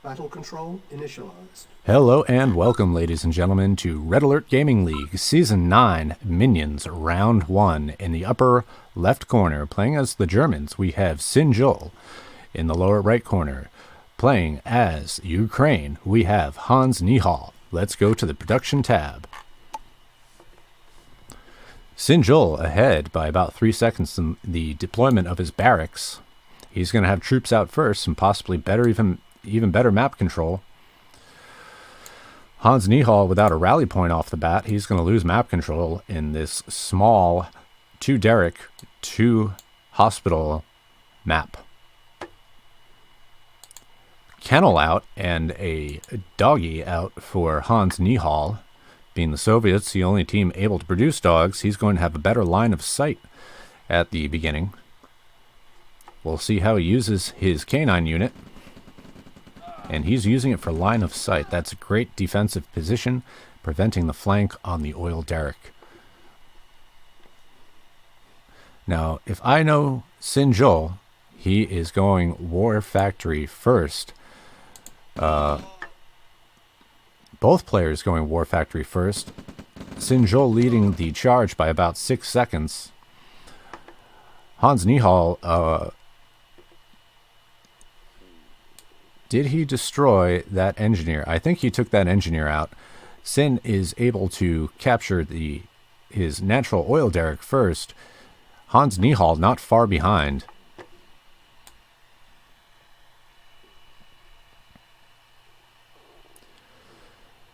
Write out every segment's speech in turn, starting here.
Battle control initialized. Hello and welcome, ladies and gentlemen, to Red Alert Gaming League Season 9 Minions Round 1. In the upper left corner, playing as the Germans, we have SinJul. In the lower right corner, playing as Ukraine, we have HansNihall. Let's go to the production tab. SinJul ahead by about 3 seconds in the deployment of his barracks. He's going to have troops out first and possibly even better map control. HansNihall, without a rally point off the bat, he's going to lose map control in this small 2 Derrick, 2 hospital map. Kennel out and a doggy out for HansNihall. Being the Soviets, the only team able to produce dogs, he's going to have a better line of sight at the beginning. We'll see how he uses his canine unit. And he's using it for line of sight. That's a great defensive position, preventing the flank on the oil derrick. Now, if I know SinJul, he is going War Factory first. Both players going War Factory first. SinJul leading the charge by about 6 seconds. HansNihall, did he destroy that engineer? I think he took that engineer out. Sin is able to capture his natural oil derrick first. HansNihall not far behind.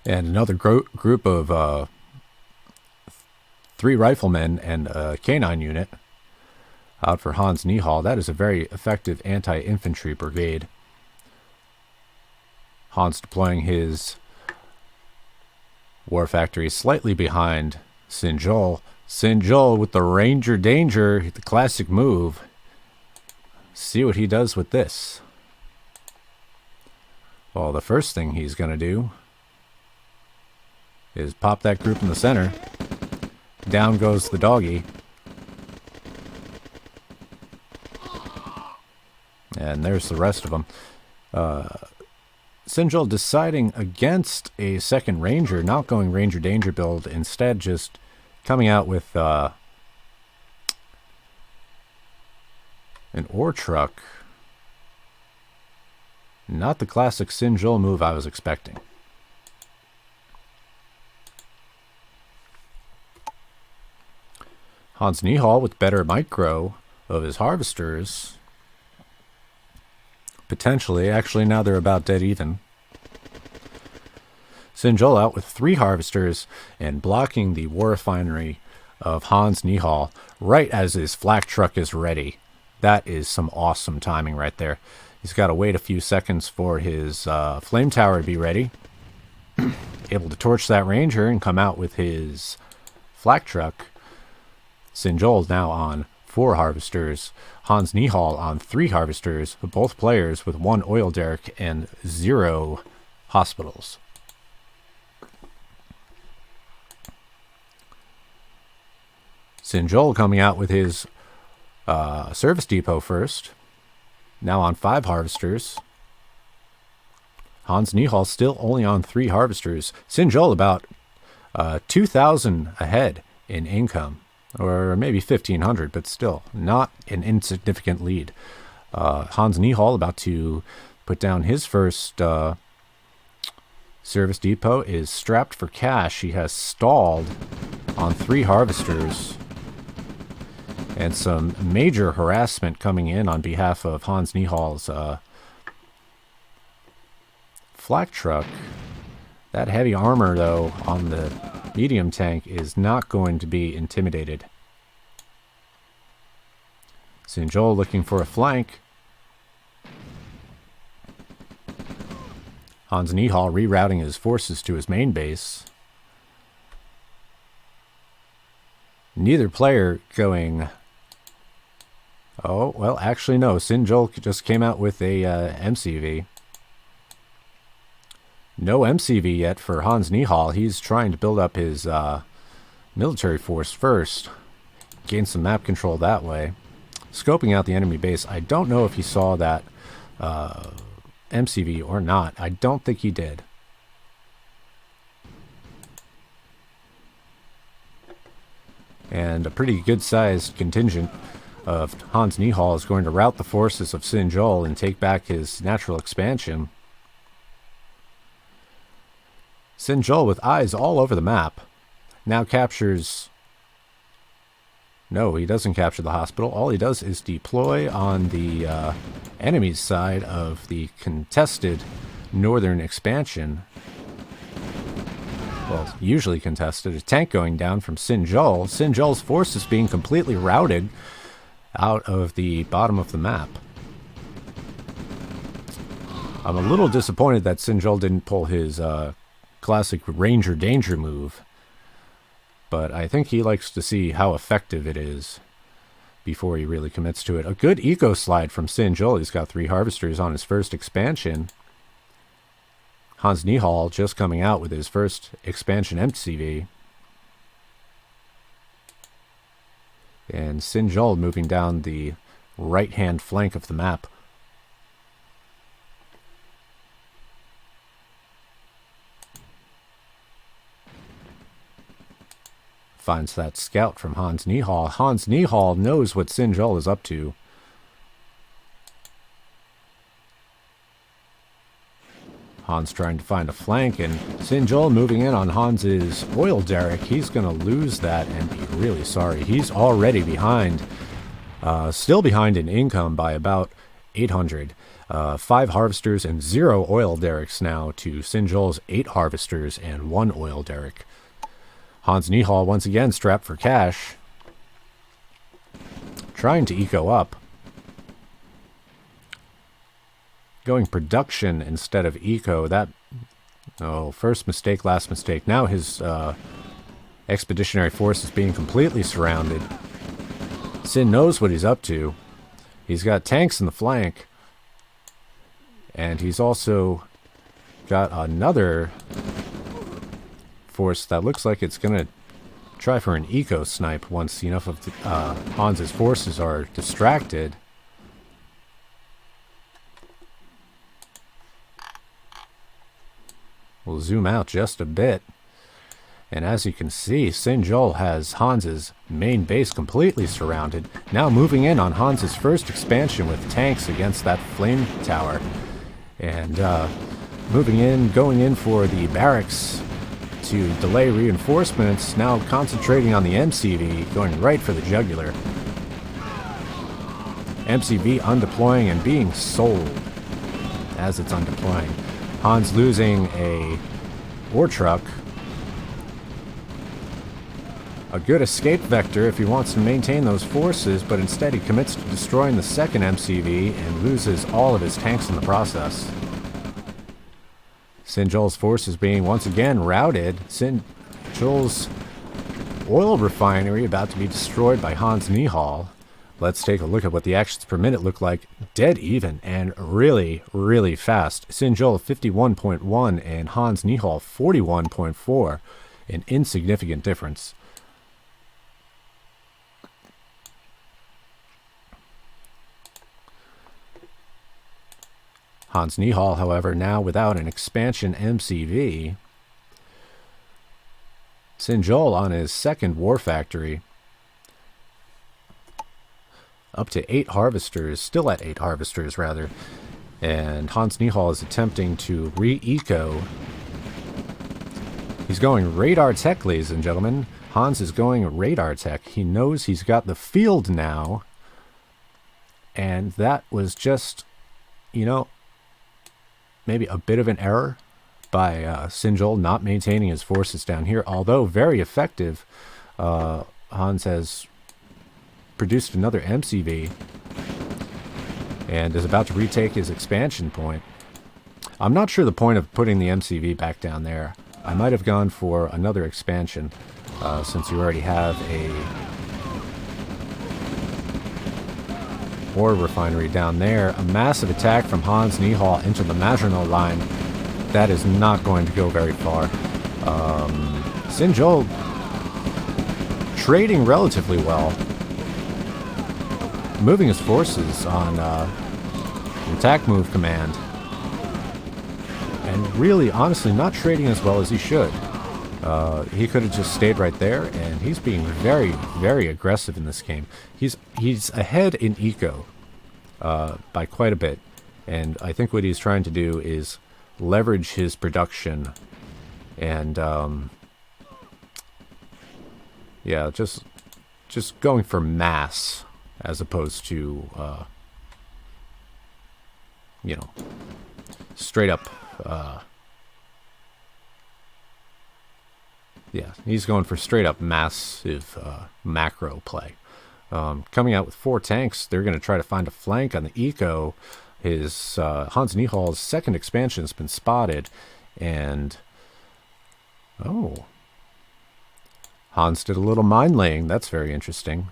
And another group of 3 riflemen and a canine unit out for HansNihall. That is a very effective anti-infantry brigade. Hans deploying his War Factory slightly behind SinJul. SinJul with the Ranger Danger, the classic move. See what he does with this. Well, the first thing he's going to do is pop that group in the center. Down goes the doggy. And there's the rest of them. SinJul deciding against a second Ranger, not going Ranger Danger build, instead just coming out with an ore truck. Not the classic SinJul move I was expecting. HansNihall with better micro of his harvesters. Potentially. Actually, now they're about dead even. SinJul out with 3 harvesters and blocking the war refinery of HansNihall right as his flak truck is ready. That is some awesome timing right there. He's got to wait a few seconds for his flame tower to be ready. Able to torch that Ranger and come out with his flak truck. SinJul now on 4 harvesters. HansNihall on 3 harvesters. Both players with 1 oil derrick and 0 hospitals. SinJul coming out with his service depot first. Now on 5 harvesters. HansNihall still only on 3 harvesters. SinJul about 2,000 ahead in income. Or maybe 1,500, but still not an insignificant lead. HansNihall about to put down his first service depot, is strapped for cash. He has stalled on 3 harvesters. And some major harassment coming in on behalf of HansNihall's flak truck. That heavy armor, though, on the medium tank is not going to be intimidated. SinJul looking for a flank. HansNihall rerouting his forces to his main base. Neither player going... Oh, well, actually no. SinJul just came out with a MCV. No MCV yet for HansNihall. He's trying to build up his military force first. Gain some map control that way. Scoping out the enemy base. I don't know if he saw that MCV or not. I don't think he did. And a pretty good-sized contingent of HansNihall is going to rout the forces of SinJul and take back his natural expansion. SinJul, with eyes all over the map, now captures... No, he doesn't capture the hospital. All he does is deploy on the enemy's side of the contested northern expansion. Well, usually contested. A tank going down from SinJul. SinJul's forces being completely routed out of the bottom of the map. I'm a little disappointed that SinJul didn't pull his classic Ranger Danger move. But I think he likes to see how effective it is before he really commits to it. A good eco slide from SinJul. He's got 3 harvesters on his first expansion. HansNihall just coming out with his first expansion MCV. And SinJul moving down the right-hand flank of the map. Finds that scout from HansNihall. HansNihall knows what SinJul is up to. Hans trying to find a flank, and SinJul moving in on Hans's oil derrick. He's going to lose that and be really sorry. He's already behind, still behind in income by about 800. 5 harvesters and 0 oil derricks now to SinJul's 8 harvesters and 1 oil derrick. HansNihall once again strapped for cash, trying to eco up. Going production instead of eco. That, oh, first mistake, last mistake. Now his expeditionary force is being completely surrounded. Sin knows what he's up to. He's got tanks in the flank. And he's also got another force that looks like it's going to try for an eco snipe once enough of the, Hans's forces are distracted. We'll zoom out just a bit. And as you can see, SinJul has Hans's main base completely surrounded. Now moving in on Hans's first expansion with tanks against that flame tower. And moving in, going in for the barracks to delay reinforcements. Now concentrating on the MCV, going right for the jugular. MCV undeploying and being sold as it's undeploying. Hans losing a ore truck. A good escape vector if he wants to maintain those forces, but instead he commits to destroying the second MCV and loses all of his tanks in the process. SinJul's forces being once again routed. SinJul's oil refinery about to be destroyed by HansNihall. Let's take a look at what the actions per minute look like. Dead even and really, really fast. SinJul 51.1 and HansNihall 41.4. An insignificant difference. HansNihall, however, now without an expansion MCV. SinJul on his second war factory. Up to 8 harvesters, still at 8 harvesters rather. And HansNihall is attempting to re-eco. He's going radar tech, ladies and gentlemen. Hans is going radar tech. He knows he's got the field now. And that was just, you know, maybe a bit of an error by SinJul not maintaining his forces down here. Although very effective, Hans has produced another MCV and is about to retake his expansion point. I'm not sure the point of putting the MCV back down there. I might have gone for another expansion since you already have a ore refinery down there. A massive attack from HansNihall into the Maginot line. That is not going to go very far. SinJul trading relatively well. Moving his forces on attack move command. and really, honestly, not trading as well as he should. He could have just stayed right there, and he's being very, very aggressive in this game. He's ahead in eco by quite a bit, and I think what he's trying to do is leverage his production and yeah, just going for mass as opposed to you know, straight up yeah, he's going for straight up massive macro play. Coming out with 4 tanks, they're going to try to find a flank on the eco. His HansNihall's second expansion has been spotted, and oh, Hans did a little mine laying. That's very interesting.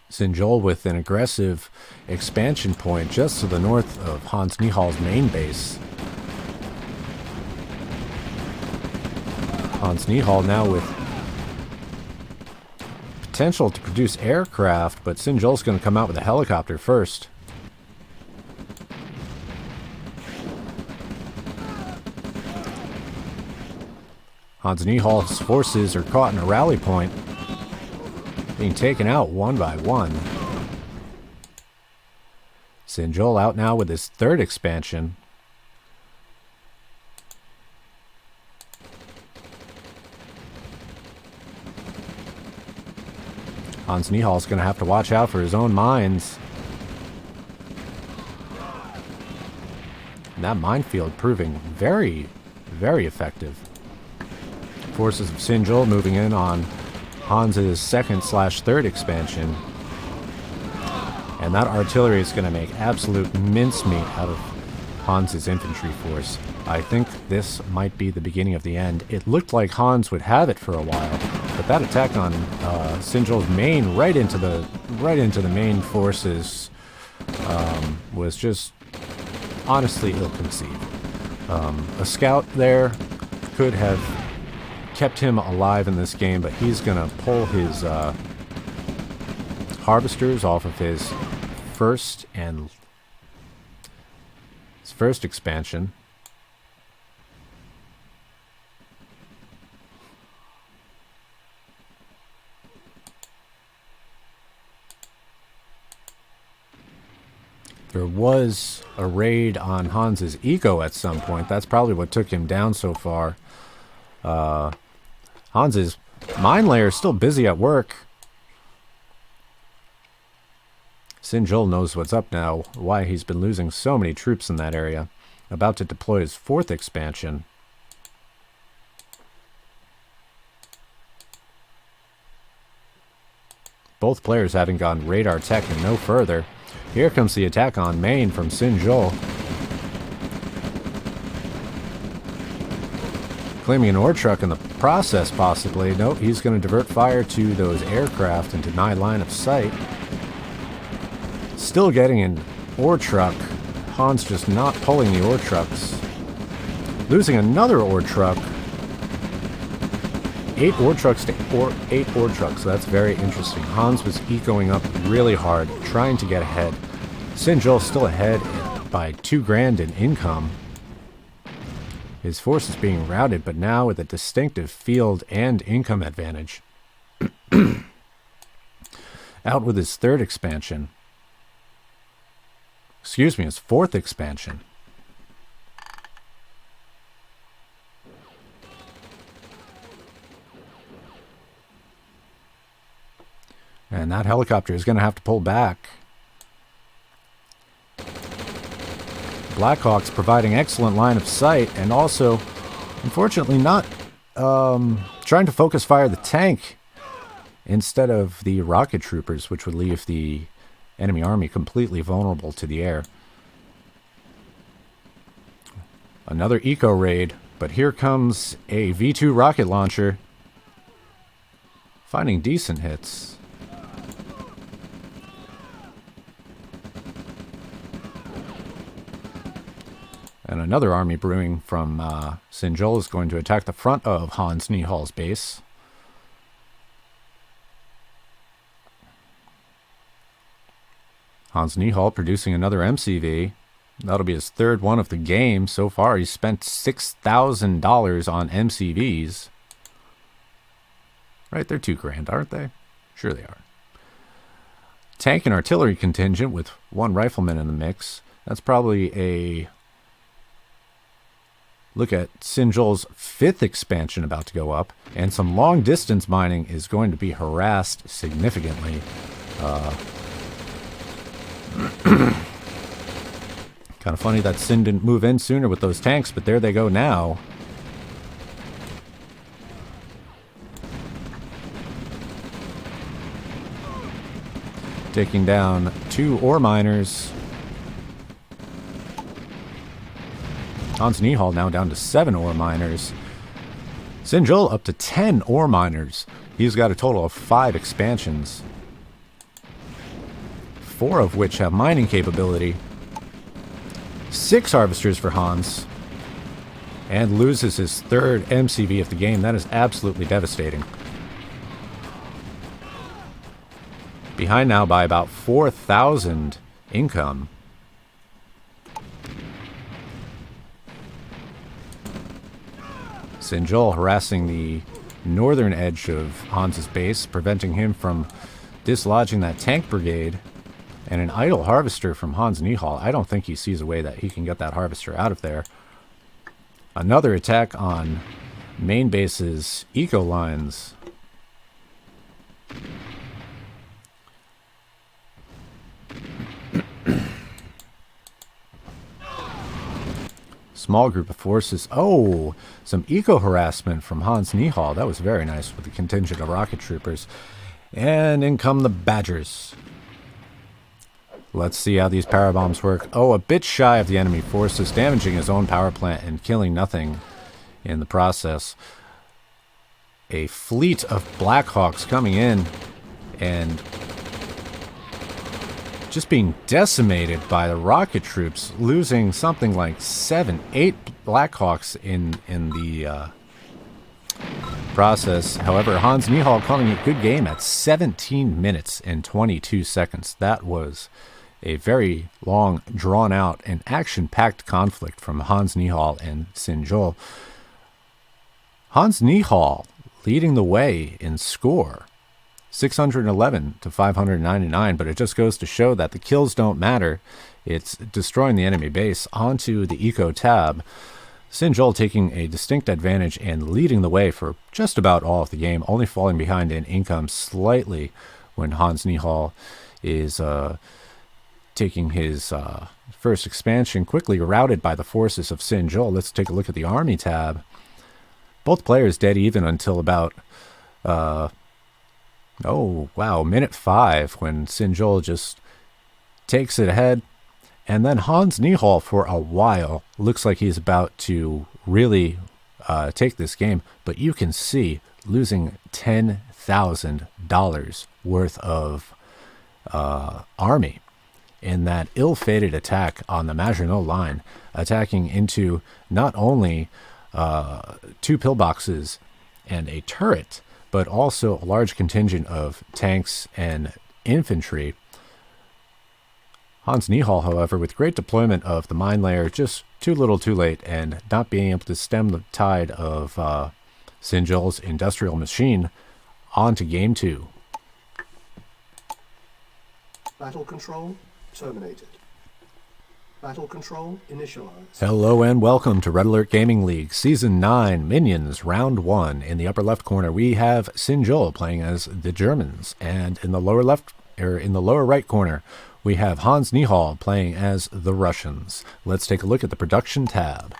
SinJul with an aggressive expansion point just to the north of HansNihall's main base. HansNihall now with potential to produce aircraft, but SinJul's going to come out with a helicopter first. HansNihall's forces are caught in a rally point, being taken out one by one. SinJul out now with his third expansion. HansNihall's going to have to watch out for his own mines. And that minefield proving very, very effective. Forces of SinJul moving in on Hans's second/third expansion. And that artillery is going to make absolute mincemeat out of Hans's infantry force. I think this might be the beginning of the end. It looked like Hans would have it for a while, but that attack on SinJul's main right into the main forces was just honestly ill-conceived. A scout there could have kept him alive in this game, but he's gonna pull his harvesters off of his first expansion. There was a raid on Hans's eco at some point. That's probably what took him down so far. Hans's mine layer is still busy at work. SinJul knows what's up now, why he's been losing so many troops in that area. About to deploy his fourth expansion. Both players having gone radar tech and no further. Here comes the attack on main from SinJul. Claiming an ore truck in the process, possibly. Nope, he's going to divert fire to those aircraft and deny line of sight. Still getting an ore truck. Hans just not pulling the ore trucks. Losing another ore truck. 8 ore trucks to 8 ore trucks. So that's very interesting. Hans was ecoing up really hard, trying to get ahead. SinJul still ahead by 2 grand in income. His force is being routed, but now with a distinctive field and income advantage. Out with his third expansion. Excuse me, his fourth expansion. And that helicopter is going to have to pull back. Blackhawks providing excellent line of sight, and also, unfortunately, not trying to focus fire the tank instead of the rocket troopers, which would leave the enemy army completely vulnerable to the air. Another eco raid, but here comes a V2 rocket launcher, finding decent hits. And another army brewing from SinJul is going to attack the front of HansNihall's base. HansNihall producing another MCV. That'll be his third one of the game. So far, he's spent $6,000 on MCVs. Right, they're $2,000, aren't they? Sure they are. Tank and artillery contingent with one rifleman in the mix. That's probably a look at SinJul's 5th expansion about to go up. And some long distance mining is going to be harassed significantly. Kind of funny that Sin didn't move in sooner with those tanks, but there they go now. Taking down 2 ore miners. HansNihall now down to 7 ore miners. SinJul up to 10 ore miners. He's got a total of 5 expansions, 4 of which have mining capability. 6 harvesters for Hans. And loses his 3rd MCV of the game. That is absolutely devastating. Behind now by about 4,000 income. SinJul harassing the northern edge of Hans's base, preventing him from dislodging that tank brigade. And an idle harvester from HansNihall. I don't think he sees a way that he can get that harvester out of there. Another attack on main base's eco lines. Small group of forces. Oh, some eco harassment from HansNihall. That was very nice with the contingent of rocket troopers. And in come the Badgers. Let's see how these power bombs work. Oh, a bit shy of the enemy forces, damaging his own power plant and killing nothing in the process. A fleet of Blackhawks coming in and just being decimated by the rocket troops, losing something like 7, 8 Blackhawks in the process. However, HansNihall calling a good game at 17 minutes and 22 seconds. That was a very long, drawn-out, and action-packed conflict from HansNihall and SinJul. HansNihall leading the way in score, 611 to 599, but it just goes to show that the kills don't matter. It's destroying the enemy base onto the eco tab. SinJul taking a distinct advantage and leading the way for just about all of the game, only falling behind in income slightly when HansNihall is taking his first expansion, quickly routed by the forces of SinJul. Let's take a look at the army tab. Both players dead even until about, minute 5 when SinJul just takes it ahead. And then HansNihall for a while looks like he's about to really take this game. But you can see losing $10,000 worth of army in that ill-fated attack on the Maginot Line, attacking into not only 2 pillboxes and a turret, but also a large contingent of tanks and infantry. HansNihall, however, with great deployment of the mine layer, just too little too late, and not being able to stem the tide of SinJul's industrial machine. On to game 2. Battle control terminated. Battle control initialized. Hello and welcome to Red Alert Gaming League Season 9 Minions Round 1. In the upper left corner we have SinJul playing as the Germans, and in the lower right corner we have HansNihall playing as the Russians. Let's take a look at the production tab.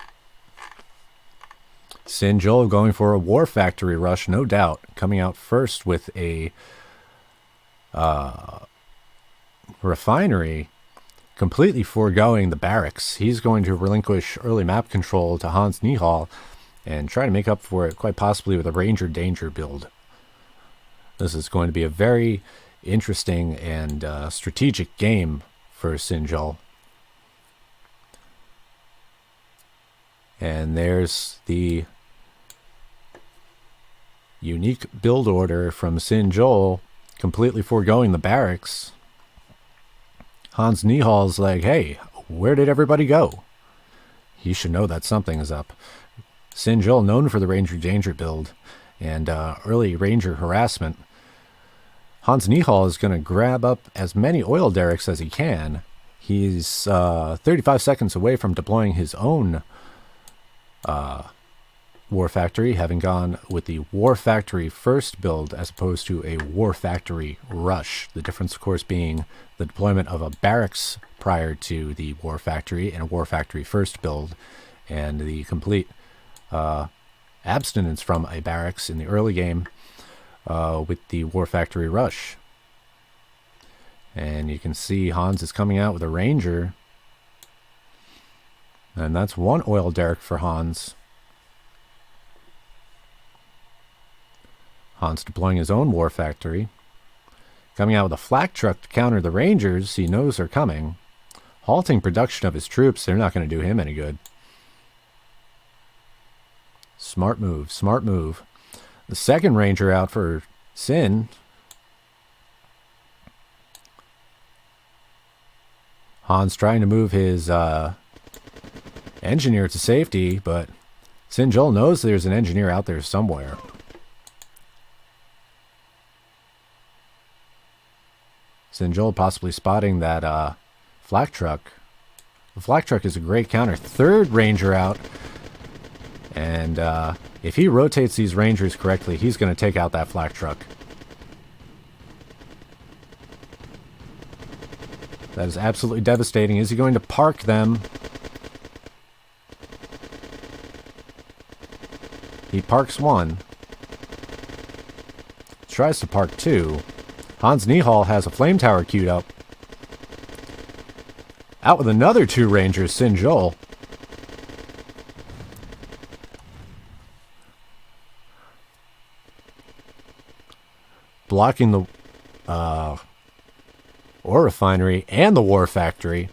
SinJul going for a war factory rush, no doubt, coming out first with a refinery, completely foregoing the barracks. He's going to relinquish early map control to HansNihall and try to make up for it quite possibly with a Ranger Danger build. This is going to be a very interesting and strategic game for SinJul. And there's the unique build order from SinJul, completely foregoing the barracks. HansNihall's like, hey, where did everybody go? He should know that something is up. SinJul, known for the Ranger Danger build and early Ranger harassment, HansNihall is going to grab up as many oil derricks as he can. He's 35 seconds away from deploying his own War Factory, having gone with the War Factory first build as opposed to a War Factory rush. The difference, of course, being the deployment of a barracks prior to the War Factory and a War Factory first build, and the complete abstinence from a barracks in the early game with the War Factory rush. And you can see Hans is coming out with a Ranger, and that's one oil derrick for Hans. Hans deploying his own War Factory, coming out with a flak truck to counter the Rangers he knows are coming, halting production of his troops. They're not going to do him any good. Smart move, smart move. The second Ranger out for Sin. Hans trying to move his engineer to safety, but SinJul knows there's an engineer out there somewhere. SinJul possibly spotting that flak truck. The flak truck is a great counter. Third Ranger out. And if he rotates these Rangers correctly, he's going to take out that flak truck. That is absolutely devastating. Is he going to park them? He parks one. Tries to park two. HansNihall has a flame tower queued up. Out with another two Rangers, SinJul. Blocking the ore refinery and the War Factory.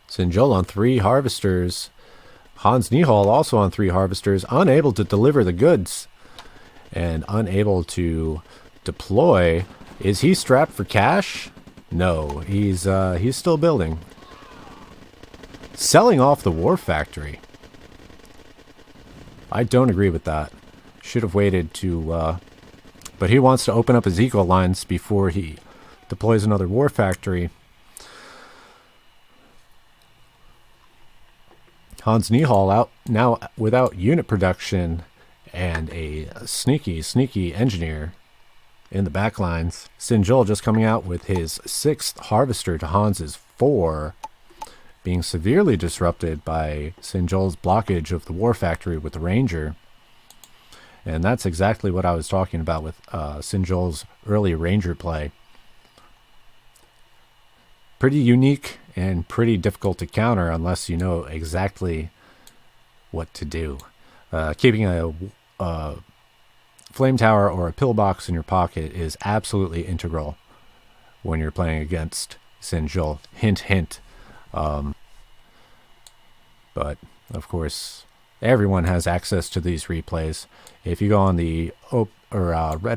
SinJul on 3 harvesters. HansNihall also on 3 harvesters, unable to deliver the goods and unable to deploy. Is he strapped for cash? No, he's still building. Selling off the War Factory. I don't agree with that. Should have waited to... but he wants to open up his eco lines before he deploys another War Factory. HansNihall out now without unit production and a sneaky engineer in the back lines. SinJul just coming out with his 6th harvester to Hans's 4, being severely disrupted by SinJul's blockage of the War Factory with the Ranger. And that's exactly what I was talking about with SinJul's early Ranger play. Pretty unique and pretty difficult to counter unless you know exactly what to do. Keeping a flame tower or a pillbox in your pocket is absolutely integral when you're playing against SinJul. Hint, hint. But, of course, everyone has access to these replays. If you go on the OpenRA,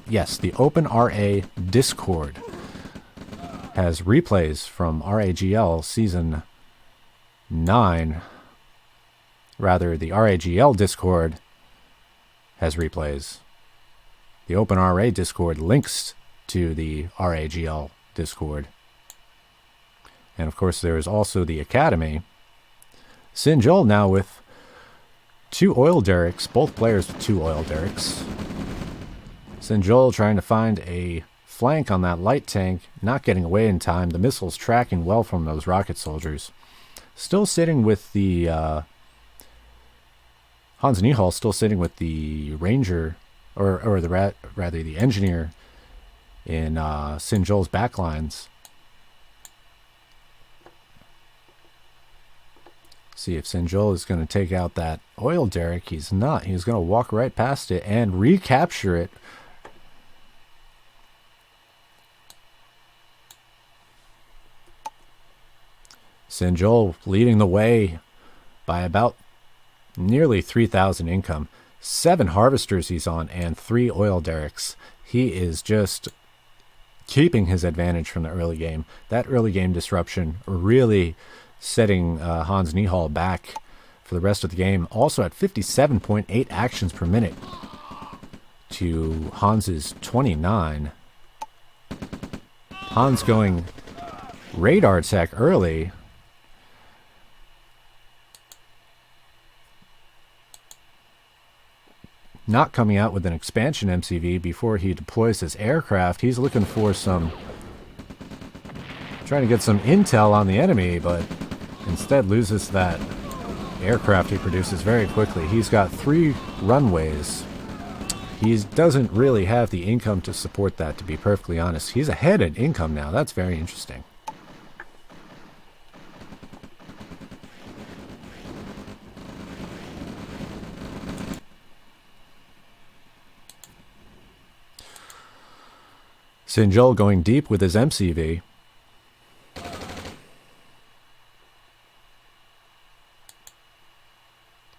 yes, the OpenRA Discord has replays from RAGL Season 9. Rather, the RAGL Discord has replays. The OpenRA Discord links to the RAGL Discord. And of course, there is also the Academy. SinJul now with 2 oil derricks, both players with 2 oil derricks. SinJul trying to find a flank on that light tank, not getting away in time. The missiles tracking well from those rocket soldiers. Still sitting with the HansNihall, still sitting with the Ranger, or rather the engineer in SinJul's backlines. See if SinJul is going to take out that oil derrick. He's not. He's going to walk right past it and recapture it. SinJul leading the way by about nearly 3,000 income. 7 harvesters he's on and 3 oil derricks. He is just keeping his advantage from the early game. That early game disruption really setting HansNihall back for the rest of the game. Also at 57.8 actions per minute to Hans's 29. Hans going radar attack early. Not coming out with an expansion MCV before he deploys his aircraft. He's looking for some... trying to get some intel on the enemy, but instead loses that aircraft he produces very quickly. He's got 3 runways. He doesn't really have the income to support that, to be perfectly honest. He's ahead in income now. That's very interesting. SinJul going deep with his MCV.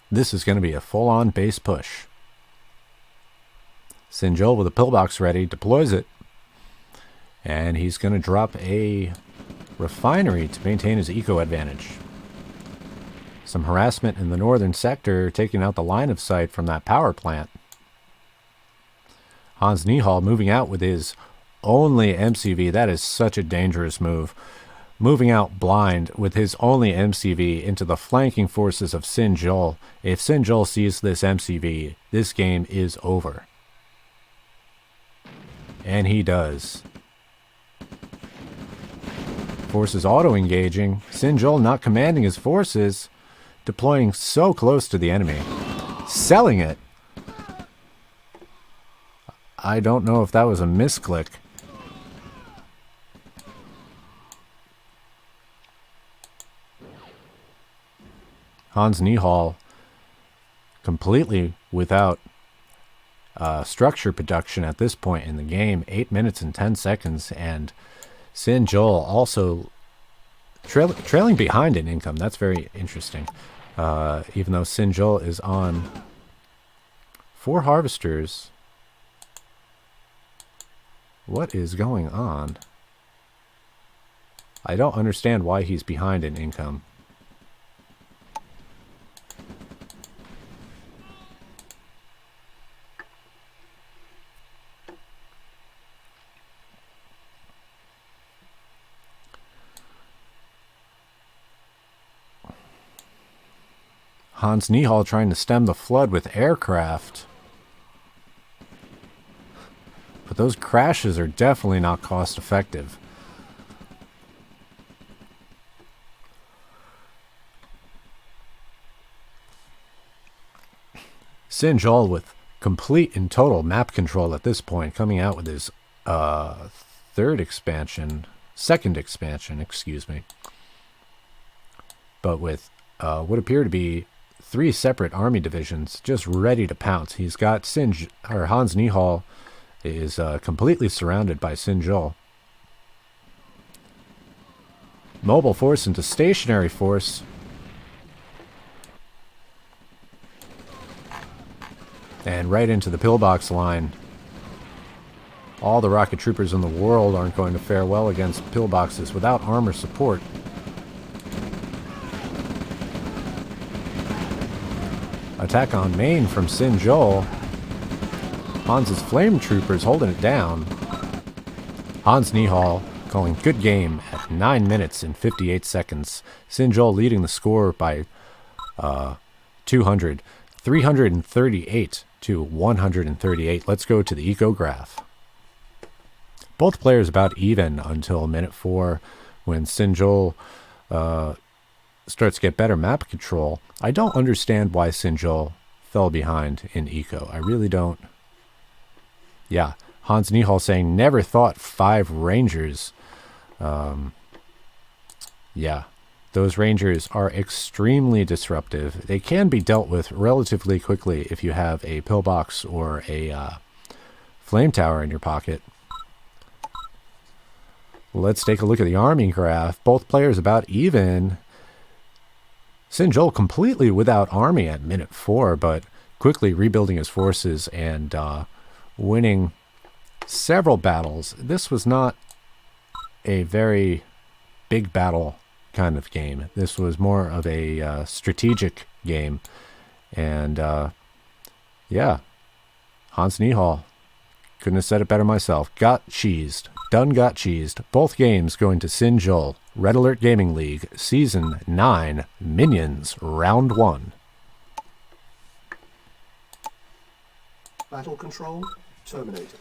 This is going to be a full-on base push. SinJul with a pillbox ready, deploys it. And he's going to drop a refinery to maintain his eco advantage. Some harassment in the northern sector, taking out the line of sight from that power plant. HansNihall moving out with his only MCV. That is such a dangerous move. Moving out blind with his only MCV into the flanking forces of SinJul. If SinJul sees this MCV, this game is over. And he does. Forces auto-engaging. SinJul not commanding his forces. Deploying so close to the enemy. Selling it. I don't know if that was a misclick. HansNihall completely without structure production at this point in the game. 8 minutes and 10 seconds, and SinJul also trailing behind in income. That's very interesting. Even though SinJul is on 4 harvesters. What is going on? I don't understand why he's behind in income. HansNihall trying to stem the flood with aircraft. But those crashes are definitely not cost effective. SinJul with complete and total map control at this point, coming out with his second expansion, excuse me. But with what appear to be 3 separate army divisions just ready to pounce. He's got HansNihall is completely surrounded by SinJul. Mobile force into stationary force. And right into the pillbox line. All the rocket troopers in the world aren't going to fare well against pillboxes without armor support. Attack on main from SinJul. Hans's flame troopers holding it down. HansNihall calling good game at 9 minutes and 58 seconds. SinJul leading the score by 200. 338 to 138. Let's go to the eco graph. Both players about even until minute 4 when SinJul starts to get better map control. I don't understand why SinJul fell behind in eco. I really don't. Yeah, HansNihall saying never thought 5 rangers. Yeah, those rangers are extremely disruptive. They can be dealt with relatively quickly if you have a pillbox or a flame tower in your pocket. Let's take a look at the army graph. Both players about even. SinJul completely without army at minute 4, but quickly rebuilding his forces and winning several battles. This was not a very big battle kind of game. This was more of a strategic game. And yeah, HansNihall, couldn't have said it better myself. Got cheesed. Done got cheesed. Both games going to SinJul Red Alert Gaming League Season 9 Minions Round 1. Battle control terminated.